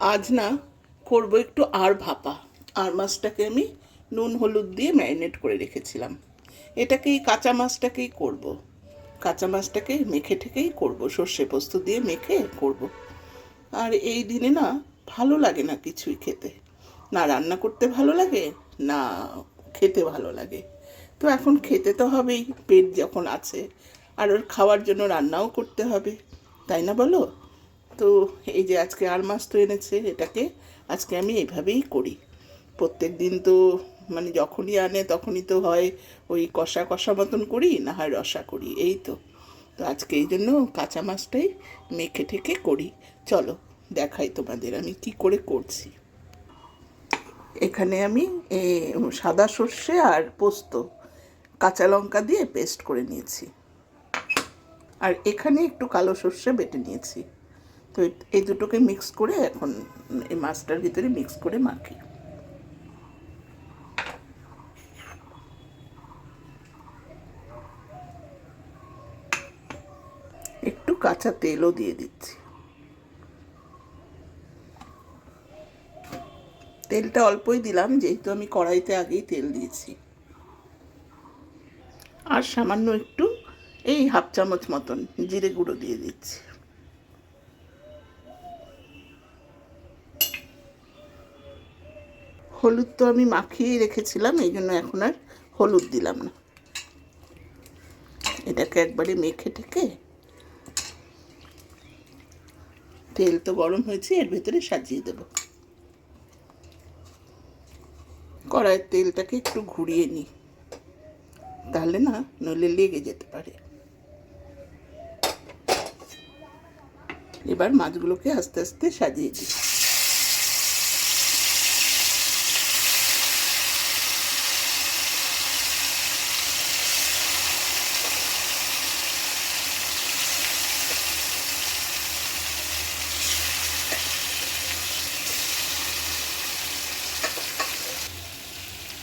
আজ না করব একটু আর ভাপা। আর মাছটাকে আমি নুন হলুদ দিয়ে ম্যারিনেট করে রেখেছিলাম। এটাকেই কাঁচা মাছটাকেই করব। কাঁচা মাছটাকে মেখে ঠেকেই করব, সর্ষে পোস্ত দিয়ে মেখে করব। আর এই দিনে না ভালো লাগে না কিছুই খেতে, না রান্না করতে ভালো লাগে, না খেতে ভালো লাগে। তো এখন খেতে তো হবেই, পেট যখন আছে। আর ওর খাওয়ার জন্য রান্নাও করতে হবে, তাই না বলো? তো এই যে আজকে আর মাছ তো এনেছে, এটাকে আজকে আমি এইভাবেই করি। প্রত্যেক দিন তো মানে যখনই আনে তখনই তো হয় ওই কষা কষা মতন করি, না হয় রসা করি, এই তো। তো আজকে এই জন্য কাঁচা মাছটাই মেখে ঠেকে করি। চলো দেখাই তোমাদের আমি কি করে করছি। এখানে আমি সাদা সর্ষে আর পোস্ত কাঁচা লঙ্কা দিয়ে পেস্ট করে নিয়েছি। আর এখানে একটু কালো সর্ষে বেটে নিয়েছি। তো এই দুটোকে মিক্স করে এখন এই মাছটার ভিতরে মিক্স করে মাখি। একটু কাঁচা তেলও দিয়ে দিচ্ছি। তেলটা অল্পই দিলাম, যেহেতু আমি কড়াইতে আগেই তেল দিয়েছি। আর সামান্য একটু এই হাফ চামচ মতন জিরে গুঁড়ো দিয়ে দিচ্ছি। হলুদ তো আমি মাখিয়েই রেখেছিলাম, এই জন্য এখন আর হলুদ দিলাম না। এটাকে একবারে মেখে ঠেকে তেল তো গরম হয়েছে, এর ভেতরে সাজিয়ে দেব। কড়াইয়ের তেলটাকে একটু ঘুরিয়ে নিই, তাহলে না নইলে লেগে যেতে পারে। এবার মাছগুলোকে আস্তে আস্তে সাজিয়ে দিই।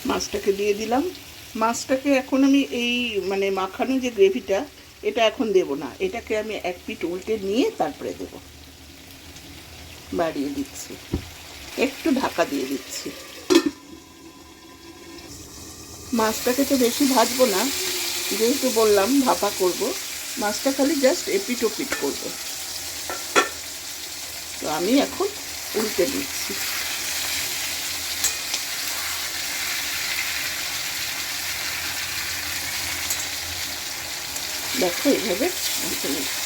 মাছটাকে দিয়ে দিলাম। মাছটাকে এখন আমি এই মানে মাখানো যে গ্রেভিটা, এটা এখন দেব না। এটাকে আমি এক পিঠ উল্টে নিয়ে তারপরে দেব। বাড়িয়ে দিচ্ছি, একটু ঢাকা দিয়ে দিচ্ছি। মাছটাকে তো বেশি ভাজবো না, যেহেতু বললাম ভাপা করব। মাছটা খালি জাস্ট এপিট ওপিট করবো। তো আমি এখন উল্টে দিচ্ছি। দেখো এইভাবে উল্টে নিচ্ছি।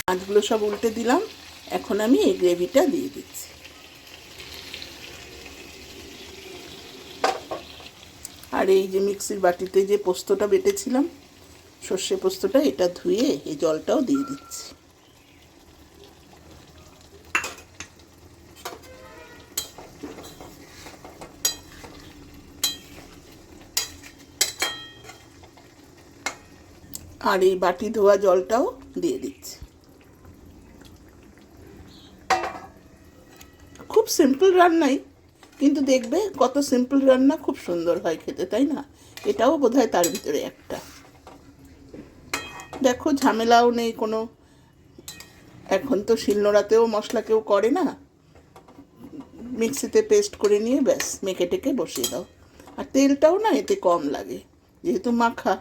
মাছগুলো সব উল্টে দিলাম, এখন আমি এই গ্রেভিটা দিয়ে দিচ্ছি। আর এই যে মিক্সির বাটিতে যে পোস্তটা বেটেছিলাম, সর্ষে পোস্তটা, এটা ধুয়ে এই জলটাও দিয়ে দিচ্ছি। আর এই বাটি ধোয়া জলটাও দিয়ে দিচ্ছি। খুব সিম্পল রান্নাই, কিন্তু দেখবে কত সিম্পল রান্না খুব সুন্দর হয় খেতে, তাই না? এটাও বোধহয় তার ভিতরে একটা। দেখো ঝামেলাও নেই কোনো। এখন তো শিলনোড়াতেও মশলা কেউ করে না, মিক্সিতে পেস্ট করে নিয়ে ব্যাস মেখে টেকে বসিয়ে দাও। আর তেলটাও না এতে কম লাগে, যেহেতু মাখা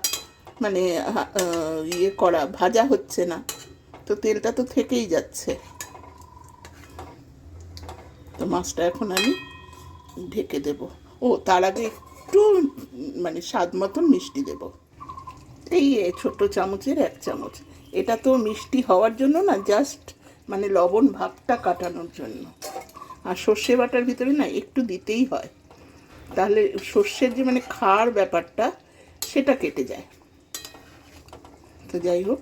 মানে ইয়ে করা ভাজা হচ্ছে না, তো তেলটা তো থেকেই যাচ্ছে। তো মাছটা এখন আমি ঢেকে দেব। ও তার আগে একটু মানে স্বাদ মতন মিষ্টি দেব, এই ছোট্ট চামচের 1 চামচ। এটা তো মিষ্টি হওয়ার জন্য না, জাস্ট মানে লবণ ভাবটা কাটানোর জন্য। আর সর্ষে বাটার ভিতরে না একটু দিতেই হয়, তাহলে সর্ষের যে মানে খাওয়ার ব্যাপারটা সেটা কেটে যায়। তো যাই হোক,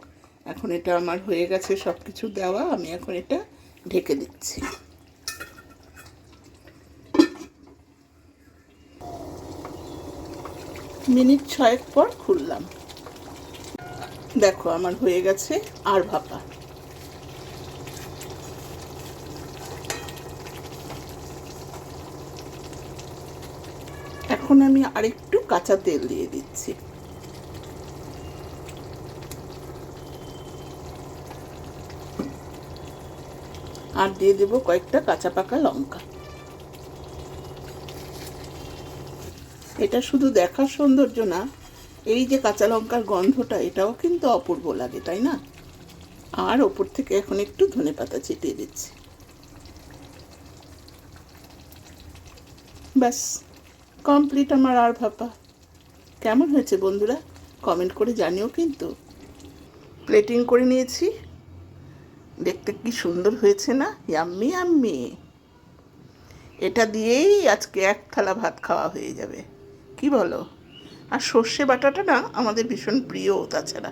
এখন এটা আমার হয়ে গেছে সব কিছু দেওয়া, আমি এখন এটা ঢেকে দিচ্ছি। মিনিট 6 পর খুললাম। দেখো আমার হয়ে গেছে আর ভাপা। এখন আমি আরেকটু কাঁচা তেল দিয়ে দিচ্ছি। আর দিয়ে দেবো কয়েকটা কাঁচা পাকা লঙ্কা। এটা শুধু দেখার সৌন্দর্য না, এই যে কাঁচা লঙ্কার গন্ধটা, এটাও কিন্তু অপূর্ব লাগে, তাই না? আর ওপর থেকে এখন একটু ধনেপাতা ছিটিয়ে দিচ্ছি। ব্যাস, কমপ্লিট আমার আর ভাপা। কেমন হয়েছে বন্ধুরা? কমেন্ট করে জানিও কিন্তু। প্লেটিং করে নিয়েছি, দেখতে কি সুন্দর হয়েছে না? Yummy yummy. এটা দিয়েই আজকে এক থালা ভাত খাওয়া হয়ে যাবে, কি বলো? আর সর্ষে বাটাটা না আমাদের ভীষণ প্রিয় তাছাড়া।